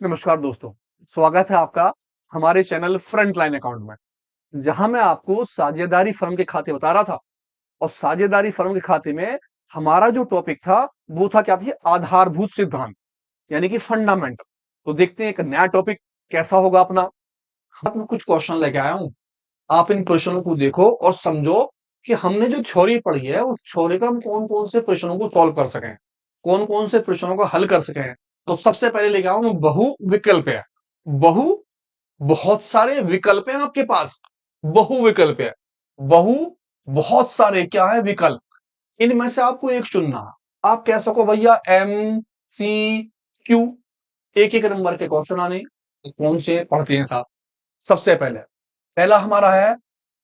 नमस्कार दोस्तों, स्वागत है आपका हमारे चैनल फ्रंट लाइन अकाउंट में, जहां मैं आपको साझेदारी फर्म के खाते बता रहा था। और साझेदारी फर्म के खाते में हमारा जो टॉपिक था वो था क्या थी, आधारभूत सिद्धांत, यानी कि फंडामेंटल। तो देखते हैं एक नया टॉपिक कैसा होगा अपना। हाथ में कुछ क्वेश्चन लेके आया हूं, आप इन प्रश्नों को देखो और समझो कि हमने जो थ्योरी पढ़ी है उस थ्योरी का हम कौन कौन से प्रश्नों को सॉल्व कर सकें, कौन कौन से प्रश्नों को हल कर सकें। तो सबसे पहले लेके आऊं मैं बहु विकल्प है। बहु, बहुत सारे विकल्प हैं आपके पास। बहु विकल्प है। बहु, बहुत सारे क्या है विकल्प। इनमें से आपको एक चुनना। आप कह सको भैया एम, सी, क्यू, एक एक नंबर के क्वेश्चन आने। कौन से पढ़ते हैं साहब। सबसे पहले पहला हमारा है,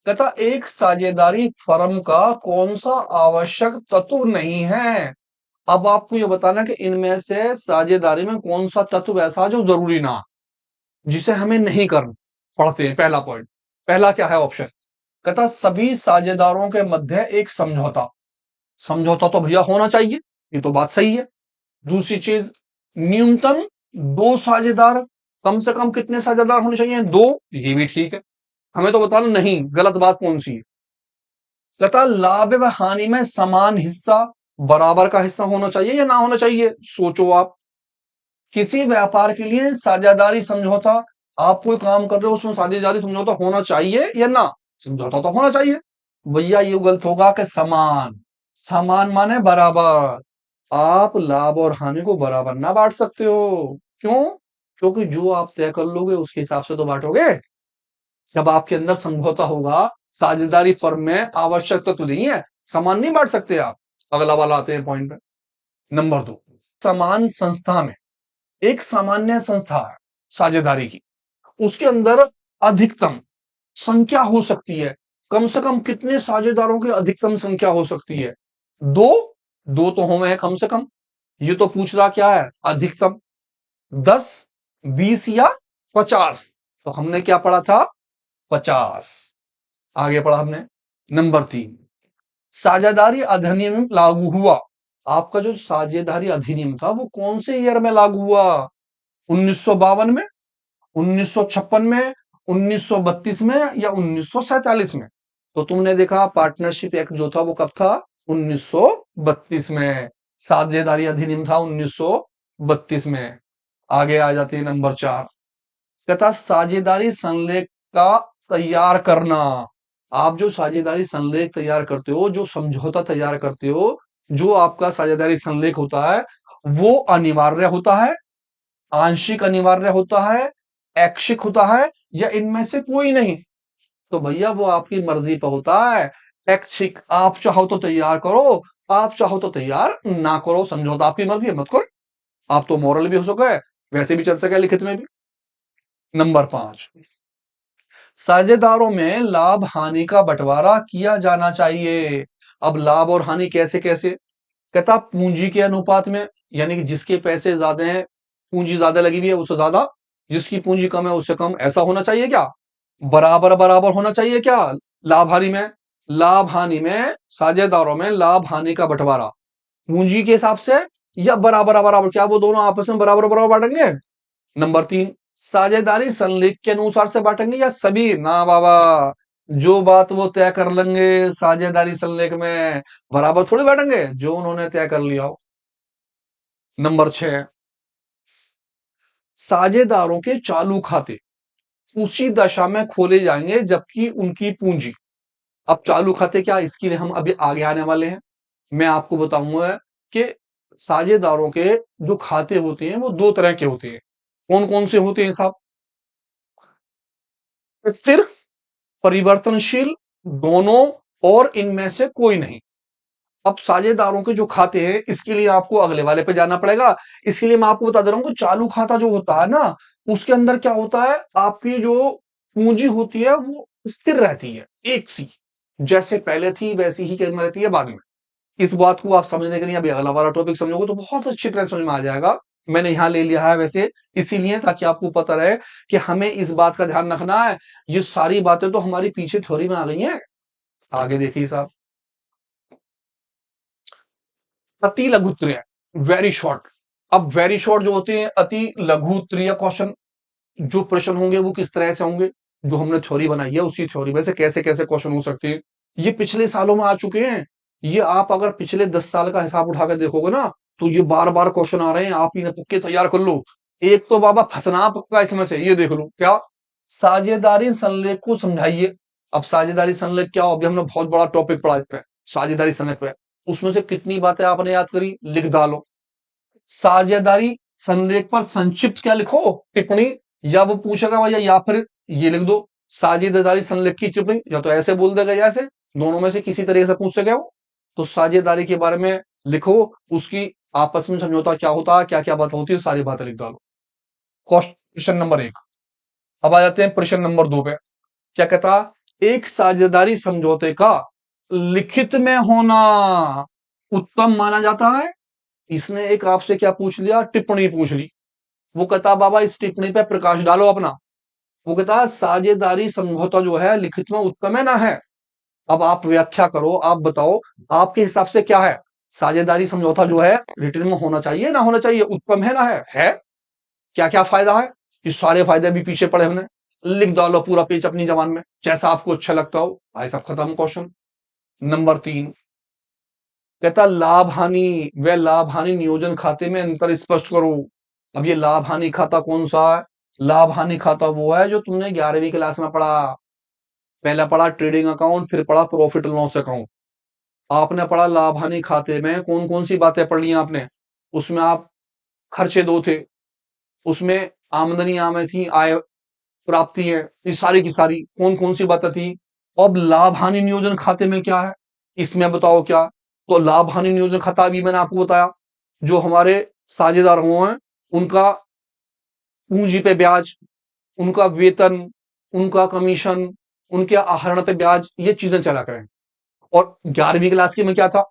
कहता एक साझेदारी फर्म का कौन सा आवश्यक तत्व नहीं है। अब आपको यह बताना कि इनमें से साझेदारी में कौन सा तत्व ऐसा जो जरूरी ना, जिसे हमें नहीं करना। पढ़ते हैं पहला पॉइंट। पहला क्या है ऑप्शन, कहता सभी साझेदारों के मध्य एक समझौता। समझौता तो भैया होना चाहिए, ये तो बात सही है। दूसरी चीज, न्यूनतम दो साझेदार। कम से कम कितने साझेदार होने चाहिए, दो। ये भी ठीक है। हमें तो बताना नहीं गलत बात कौन सी है। कहता लाभ व हानि में समान हिस्सा, बराबर का हिस्सा होना चाहिए या ना होना चाहिए। सोचो आप, किसी व्यापार के लिए साझेदारी समझौता, आप कोई काम कर रहे हो उसमें साझेदारी समझौता होना चाहिए या ना। समझौता तो होना चाहिए। भैया ये गलत होगा कि समान। समान माने बराबर। आप लाभ और हानि को बराबर ना बांट सकते हो। क्यों? क्योंकि जो आप तय कर लोगे उसके हिसाब से तो बांटोगे। जब आपके अंदर समझौता होगा, साझेदारी फर्म में आवश्यक तो नहीं है, समान नहीं बांट सकते आप। अगला वाला आते हैं पॉइंट पे। नंबर दो, समान संस्था में एक सामान्य संस्था है साझेदारी की, उसके अंदर अधिकतम संख्या हो सकती है। कम से कम कितने साझेदारों की अधिकतम संख्या हो सकती है, दो। दो तो होंगे कम से कम। ये तो पूछ रहा क्या है, अधिकतम। 10, 20 या 50। तो हमने क्या पढ़ा था, 50। आगे पढ़ा हमने। नंबर 3, साझेदारी अधिनियम लागू हुआ। आपका जो साझेदारी अधिनियम था वो कौन से ईयर में लागू हुआ, 1952 में, 1956 में, 1932 में या 1947 में। तो तुमने देखा पार्टनरशिप एक्ट जो था वो कब था, 1932 में। साझेदारी अधिनियम था 1932 में। आगे आ जाते हैं नंबर 4, तथा साझेदारी संलेख का तैयार करना। आप जो साझेदारी संलेख तैयार करते हो, जो समझौता तैयार करते हो, जो आपका साझेदारी संलेख होता है वो अनिवार्य होता है, आंशिक अनिवार्य होता है, ऐच्छिक होता है, या इनमें से कोई नहीं। तो भैया वो आपकी मर्जी पर होता है। ऐच्छिक, आप चाहो तो तैयार करो, आप चाहो तो तैयार ना करो, समझौता आपकी मर्जी है, मत करो। आप तो मॉरल भी हो सके, वैसे भी चल सके लिखित में भी। नंबर 5, साझेदारों में लाभ हानि का बंटवारा किया जाना चाहिए। अब लाभ और हानि कैसे कैसे, कहता पूंजी के अनुपात में, यानी कि जिसके पैसे ज्यादा हैं, पूंजी ज्यादा लगी हुई है उससे ज्यादा, जिसकी पूंजी कम है उससे कम, ऐसा होना चाहिए क्या। बराबर बराबर होना चाहिए क्या, लाभ हानि में। लाभ हानि में साझेदारों में लाभ हानि का बंटवारा पूंजी के हिसाब से या बराबर बराबर, क्या वो दोनों आपस में बराबर बराबर बांटेंगे। नंबर 3, साझेदारी संलेख के अनुसार से बांटेंगे या सभी ना बाबा, जो बात वो तय कर लेंगे साझेदारी संलेख में, बराबर थोड़ी बांटेंगे जो उन्होंने तय कर लिया हो। नंबर 6, साझेदारों के चालू खाते उसी दशा में खोले जाएंगे जबकि उनकी पूंजी। अब चालू खाते क्या, इसके लिए हम अभी आगे आने वाले हैं। मैं आपको बताऊंगा कि साझेदारों के जो खाते होते हैं वो दो तरह के होते हैं। कौन कौन से होते हैं साहब, स्थिर, परिवर्तनशील, दोनों, और इनमें से कोई नहीं। अब साझेदारों के जो खाते हैं इसके लिए आपको अगले वाले पे जाना पड़ेगा। इसके लिए मैं आपको बता दे रहा हूं कि चालू खाता जो होता है ना, उसके अंदर क्या होता है, आपकी जो पूंजी होती है वो स्थिर रहती है, एक सी, जैसे पहले थी वैसी ही में रहती है बाद में। इस बात को आप समझने के लिए अभी अगला वाला टॉपिक समझोगे तो बहुत अच्छी तरह समझ में आ जाएगा। मैंने यहां ले लिया है वैसे इसीलिए, ताकि आपको पता रहे कि हमें इस बात का ध्यान रखना है। ये सारी बातें तो हमारी पीछे थ्योरी में आ गई हैं। आगे देखिए साहब, अति लघुत्रय, वेरी शॉर्ट। अब वेरी शॉर्ट जो होते हैं, अति लघु उत्तरीय क्वेश्चन, जो प्रश्न होंगे वो किस तरह से होंगे, जो हमने थ्योरी बनाई है उसी थ्योरी में से कैसे कैसे क्वेश्चन हो सकते हैं, ये पिछले सालों में आ चुके हैं। ये आप अगर पिछले 10 साल का हिसाब उठा के देखोगे ना, तो ये बार बार क्वेश्चन आ रहे हैं, आप इन्हें पक्के तैयार कर लो। एक तो बाबा फंसना पक्का इसमें से, ये देख लो क्या, साझेदारी संलेख को समझाइए। अब साझेदारी संलेख क्या हो, अभी हमने बहुत बड़ा टॉपिक पढ़ा इस पे, साझेदारी संलेख पे, उसमें से कितनी बातें आपने याद करी, लिख डालो। साझेदारी संलेख पर संक्षिप्त क्या लिखो, टिप्पणी, या वो पूछेगा भैया या फिर ये लिख दो साझेदारी संलेख की टिप्पणी, या तो ऐसे बोल देगा या ऐसे, दोनों में से किसी तरीके से पूछ सके वो। तो साझेदारी के बारे में लिखो, उसकी आपस में समझौता क्या होता है, क्या क्या बात होती है, सारी बातें लिख डालो। Question number 1। अब आ जाते हैं प्रश्न नंबर 2 पे। क्या कहता, एक साझेदारी समझौते का लिखित में होना उत्तम माना जाता है। इसने एक आपसे क्या पूछ लिया, टिप्पणी पूछ ली। वो कहता बाबा इस टिप्पणी पे प्रकाश डालो अपना। वो कहता साझेदारी समझौता जो है लिखित में उत्तम है ना है। अब आप व्याख्या करो, आप बताओ आपके हिसाब से क्या है, साझेदारी समझौता जो है रिटर्न में होना चाहिए ना होना चाहिए, उत्तम है ना है क्या क्या फायदा है, ये सारे फायदे भी पीछे पड़े हमने, लिख डालो पूरा पेज अपनी जबान में, जैसा आपको अच्छा लगता हो। भाई साहब खत्म क्वेश्चन। नंबर 3 कहता लाभ हानि व लाभ हानि नियोजन खाते में अंतर स्पष्ट करो। अब ये लाभ हानि खाता कौन सा है, लाभ हानि खाता वो है जो तुमने 11वीं क्लास में पढ़ा। पहला पढ़ा ट्रेडिंग अकाउंट, फिर पढ़ा प्रॉफिट एंड लॉस अकाउंट। आपने पढ़ा लाभ हानि खाते में कौन कौन सी बातें पढ़ ली आपने, उसमें आप खर्चे 2 थे, उसमें आमदनी आमे थी, आय प्राप्ति है, ये सारी की सारी कौन कौन सी बातें थी। अब लाभ हानि नियोजन खाते में क्या है, इसमें बताओ क्या। तो लाभ हानि नियोजन खाता भी मैंने आपको बताया, जो हमारे साझेदार हुए हैं उनका पूंजी पे ब्याज, उनका वेतन, उनका कमीशन, उनके आहरण पे ब्याज, ये चीजें चला करें। और 11वीं क्लास की में क्या था,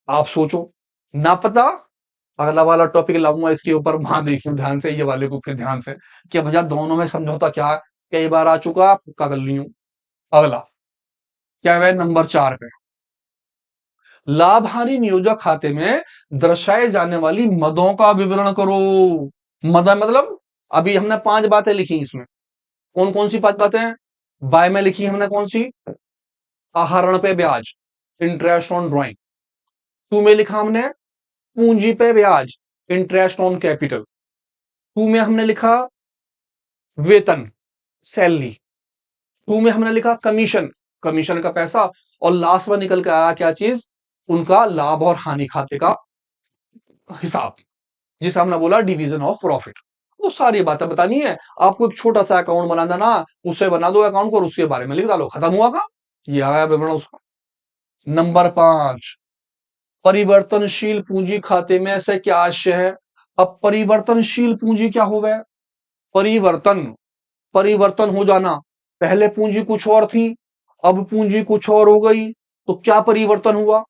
आप सोचो ना पता, अगला वाला टॉपिक लाऊंगा इसके ऊपर, वहां देखिए ध्यान से, ये वाले को फिर ध्यान से कि भैया दोनों में समझौता क्या है, कई बार आ चुका, पक्का कर ली हूं। अगला क्या है, नंबर 4 पे, लाभ हानि नियोजक खाते में दर्शाए जाने वाली मदों का विवरण करो। मद मतलब अभी हमने 5 बातें लिखी इसमें, कौन कौन सी 5 बातें, बाय में लिखी हमने कौन सी, आहरण पे ब्याज, इंटरेस्ट ऑन ड्रॉइंग। टू में लिखा हमने पूंजी पे ब्याज, इंटरेस्ट ऑन कैपिटल। टू में हमने लिखा वेतन, सैलरी। टू में हमने लिखा कमीशन, कमीशन का पैसा। और लास्ट में निकल के आया क्या चीज, उनका लाभ और हानि खाते का हिसाब, जिसे हमने बोला डिवीजन ऑफ प्रॉफिट। वो सारी बातें बतानी है आपको, एक छोटा सा अकाउंट बना देना, उससे बना दो अकाउंट को और उसके बारे में लिख डालो, खत्म हुआ का, ये आया विवरण उसका। नंबर 5, परिवर्तनशील पूंजी खाते में से क्या आशय है। अब परिवर्तनशील पूंजी क्या हो गया, परिवर्तन, परिवर्तन हो जाना, पहले पूंजी कुछ और थी, अब पूंजी कुछ और हो गई, तो क्या परिवर्तन हुआ,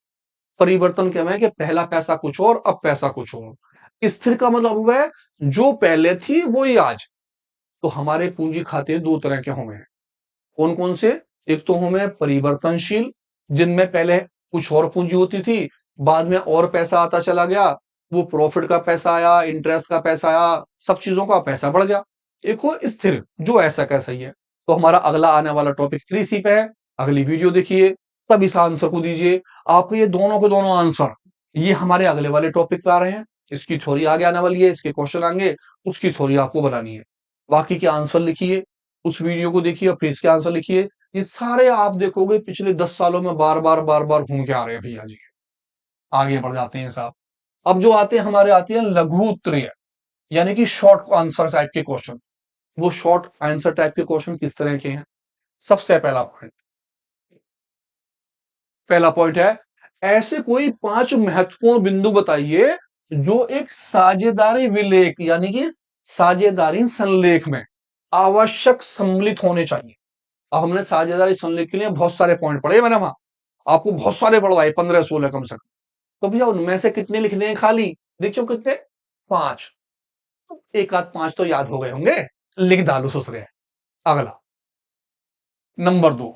परिवर्तन क्या है कि पहला पैसा कुछ और, अब पैसा कुछ और। स्थिर का मतलब हुआ है जो पहले थी वही आज। तो हमारे पूंजी खाते 2 तरह के होंगे, कौन कौन से, एक तो होंगे परिवर्तनशील, जिनमें पहले कुछ और पूंजी होती थी, बाद में और पैसा आता चला गया, वो प्रॉफिट का पैसा आया, इंटरेस्ट का पैसा आया, सब चीजों का पैसा बढ़ गया। एक हो स्थिर, जो ऐसा कैसा ही है। तो हमारा अगला आने वाला टॉपिक 3C पे है, अगली वीडियो देखिए, तब इस आंसर को दीजिए। आपको ये दोनों के दोनों आंसर ये हमारे अगले वाले टॉपिक पे आ रहे हैं, इसकी थ्योरी आगे आने वाली है, इसके क्वेश्चन आएंगे, उसकी थ्योरी आपको बनानी है। बाकी के आंसर लिखिए, उस वीडियो को देखिए और फिर इसके आंसर लिखिए। ये सारे आप देखोगे पिछले 10 सालों में बार बार घूम के आ रहे हैं भैया जी। आगे बढ़ जाते हैं साहब। अब जो आते हैं हमारे, आते हैं लघु उत्तरीय, यानी कि शॉर्ट आंसर टाइप के क्वेश्चन। वो शॉर्ट आंसर टाइप के क्वेश्चन किस तरह के हैं। सबसे पहला पॉइंट है, ऐसे कोई 5 महत्वपूर्ण बिंदु बताइए जो एक साझेदारी विलेख यानी कि साझेदारी संलेख में आवश्यक सम्मिलित होने चाहिए। अब हमने साझेदारी संलेख के लिए बहुत सारे पॉइंट पढ़े मैंने वहां, आपको बहुत सारे पढ़वाए, 15-16 कम से कम। तो भैया उनमें से कितने लिखने हैं खाली, देखियो कितने, 5। एक आध 5 तो याद हो गए होंगे, लिख डालो ससुरे। अगला नंबर 2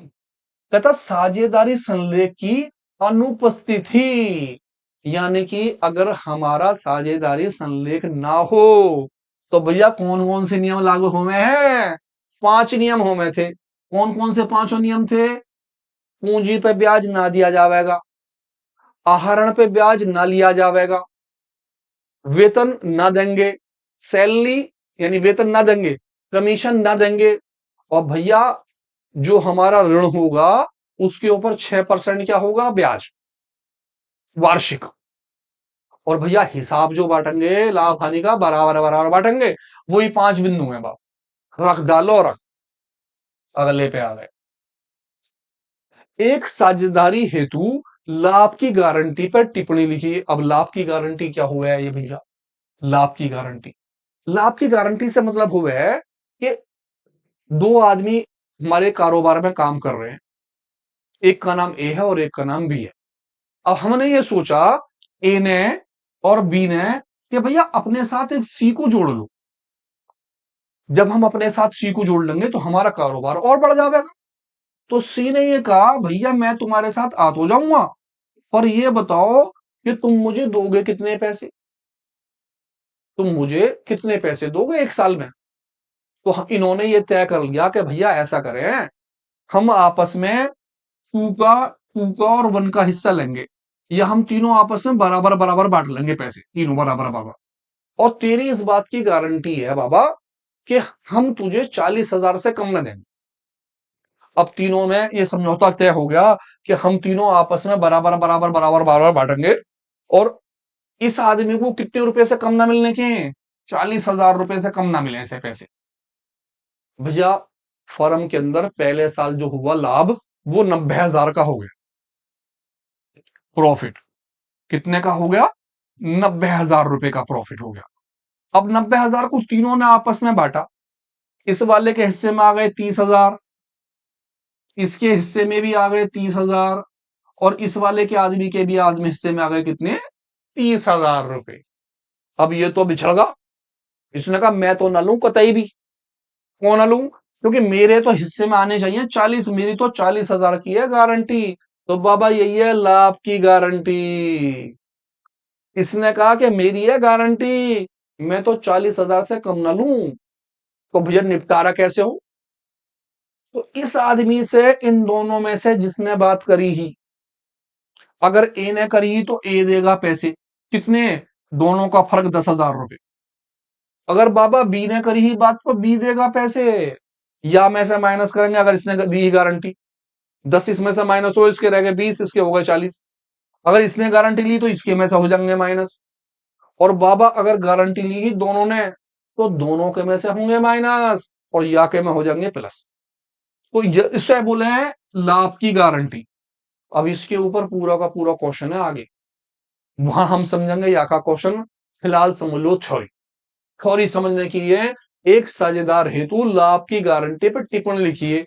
कहता साझेदारी संलेख की अनुपस्थिति। यानी कि अगर हमारा साझेदारी संलेख ना हो तो भैया कौन कौन से नियम लागू हुए हैं? 5 नियम हुए थे। कौन कौन से पांचों नियम थे? पूंजी पे ब्याज ना दिया जाएगा, आहरण पे ब्याज ना लिया जाएगा, वेतन ना देंगे, सैलरी यानी वेतन ना देंगे, कमीशन ना देंगे, और भैया जो हमारा ऋण होगा उसके ऊपर 6% क्या होगा? ब्याज, वार्षिक। और भैया हिसाब जो बांटेंगे लाभ हानि का बराबर बराबर बांटेंगे। वही 5 बिंदु है बाप, रख डालो, रख अगले पे आ गए। एक साझेदारी हेतु लाभ की गारंटी पर टिप्पणी लिखिए। अब लाभ की गारंटी क्या हुआ है ये भैया? लाभ की गारंटी, लाभ की गारंटी से मतलब हुआ है कि दो आदमी हमारे कारोबार में काम कर रहे हैं, एक का नाम ए है और एक का नाम बी है। अब हमने ये सोचा, ए ने और बी ने, कि भैया अपने साथ एक सी को जोड़ लो। जब हम अपने साथ सी को जोड़ लेंगे तो हमारा कारोबार और बढ़ जाएगा। तो सी ने ये कहा, भैया मैं तुम्हारे साथ आ तो जाऊंगा, पर ये बताओ कि तुम मुझे दोगे कितने पैसे? तुम मुझे कितने पैसे दोगे 1 साल में? तो इन्होंने ये तय कर लिया कि भैया ऐसा करें, हम आपस में टू का और 1 का हिस्सा लेंगे, या हम तीनों आपस में बराबर बराबर बांट लेंगे पैसे, तीनों बराबर बराबर। और तेरी इस बात की गारंटी है बाबा कि हम तुझे 40,000 से कम न देंगे। अब तीनों में ये समझौता तय हो गया कि हम तीनों आपस में बराबर बराबर बराबर बराबर बांटेंगे, और इस आदमी को कितने रुपए से कम ना मिलने के? 40,000 रुपए से कम ना मिले ऐसे पैसे। भैया फर्म के अंदर पहले साल जो हुआ लाभ वो 90,000 का हो गया। प्रॉफिट कितने का हो गया? 90,000 रुपए का प्रॉफिट हो गया। अब 90,000 को तीनों ने आपस में बांटा। इस वाले के हिस्से में आ गए 30,000, इसके हिस्से में भी आ गए 30,000, और इस वाले के आदमी के भी आदमी हिस्से में आ गए कितने? 30,000 रुपए। अब ये तो बिछड़ गया। इसने कहा मैं तो ना लूं कतई भी। कौन ना लूं? क्योंकि मेरे तो हिस्से में आने चाहिए 40, मेरी तो 40,000 की है गारंटी। तो बाबा यही है लाभ की गारंटी। इसने कहा कि मेरी है गारंटी, मैं तो 40,000 से कम ना लूं। तो भैया निपटारा कैसे हो? तो इस आदमी से इन दोनों में से जिसने बात करी ही, अगर ए ने करी तो ए देगा पैसे कितने? दोनों का फर्क 10,000 रुपए। अगर बाबा बी ने करी ही बात तो बी देगा पैसे, या में से माइनस करेंगे। अगर इसने दी ही गारंटी, 10 इसमें से माइनस हो, इसके रह गए 20, इसके हो गए 40। अगर इसने गारंटी ली तो इसके में से हो जाएंगे माइनस। और बाबा अगर गारंटी ली ही दोनों ने तो दोनों के में से होंगे माइनस, और या के में हो जाएंगे प्लस। तो इससे बोले हैं लाभ की गारंटी। अब इसके ऊपर पूरा का पूरा क्वेश्चन है आगे, वहां हम समझेंगे या का क्वेश्चन। फिलहाल समझ लो थ्योरी। थ्योरी समझने के लिए एक साझेदार हेतु लाभ की गारंटी पर टिप्पणी लिखिए,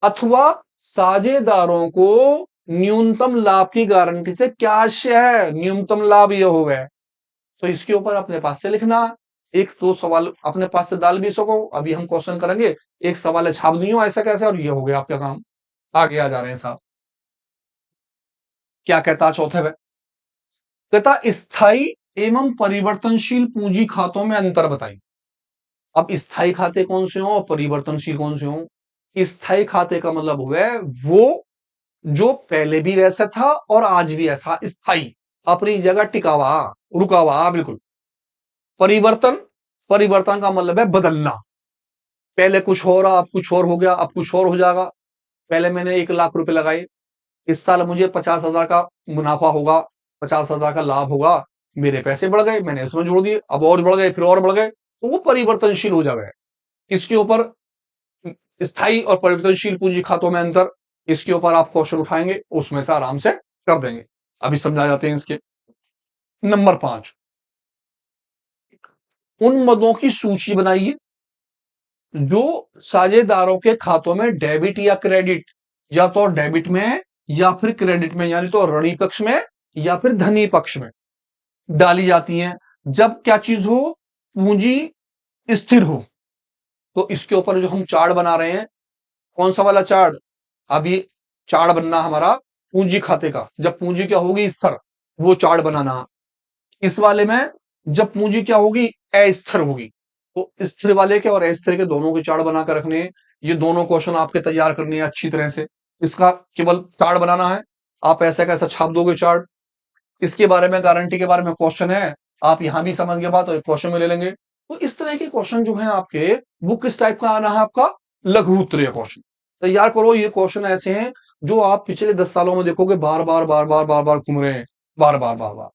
अथवा साझेदारों को न्यूनतम लाभ की गारंटी से क्या आशय है? न्यूनतम लाभ ये हो गए। तो इसके ऊपर अपने पास से लिखना। एक दो सवाल अपने पास से डाल भी सको, अभी हम क्वेश्चन करेंगे। एक सवाल है छाप नहीं हो ऐसा कैसे, और ये हो गया आपका काम। आगे आ जा रहे हैं साहब। क्या कहता चौथे में? कहता स्थायी एवं परिवर्तनशील पूंजी खातों में अंतर बताइए। अब स्थायी खाते कौन से हो और परिवर्तनशील कौन से हो? स्थायी खाते का मतलब हुआ है वो जो पहले भी वैसा था और आज भी ऐसा स्थायी, अपनी जगह टिका हुआ, रुका हुआ, बिल्कुल। परिवर्तन, परिवर्तन का मतलब है बदलना। पहले कुछ हो रहा, अब कुछ और हो गया, अब कुछ और हो जाएगा। पहले मैंने 1 लाख रुपए लगाए, इस साल मुझे 50,000 का मुनाफा होगा, 50,000 का लाभ होगा। मेरे पैसे बढ़ गए, मैंने इसमें जोड़ दिए, अब और बढ़ गए, फिर और बढ़ गए, तो वो परिवर्तनशील हो जाएगा। इसके ऊपर स्थायी और परिवर्तनशील पूंजी खातों में अंतर, इसके ऊपर आप क्वेश्चन उठाएंगे, उसमें से आराम से कर देंगे। अभी समझा जाते हैं इसके। नंबर 5, उन मदों की सूची बनाइए जो साझेदारों के खातों में डेबिट या क्रेडिट, या तो डेबिट में या फिर क्रेडिट में, यानी तो ऋणी पक्ष में या फिर धनी पक्ष में डाली जाती हैं। जब क्या चीज हो? पूंजी स्थिर हो। तो इसके ऊपर जो हम चार्ट बना रहे हैं, कौन सा वाला चार्ट? अभी चार्ट बनना हमारा पूंजी खाते का, जब पूंजी क्या होगी? स्थिर। वो चार्ट बनाना। इस वाले में जब पूंजी क्या होगी, अस्थिर होगी, तो स्थिर वाले के और अस्थिर के दोनों के चार्ट बनाकर रखने हैं। ये दोनों क्वेश्चन आपके तैयार करने हैं अच्छी तरह से। इसका केवल चार्ट बनाना है, आप ऐसा कैसा छाप दोगे चार्ट। इसके बारे में, गारंटी के बारे में क्वेश्चन है, आप यहां भी समझ गए बात, तो एक क्वेश्चन में ले लेंगे। तो इस तरह के क्वेश्चन जो है आपके, वो किस टाइप का आना है, आपका लघु उत्तरीय क्वेश्चन तैयार करो। ये क्वेश्चन ऐसे हैं जो आप पिछले 10 सालों में देखोगे बार बार बार बार बार बार घूम रहे हैं, बार बार बार बार।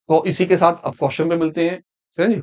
तो इसी के साथ अब क्वेश्चन पे मिलते हैं। समझे जी।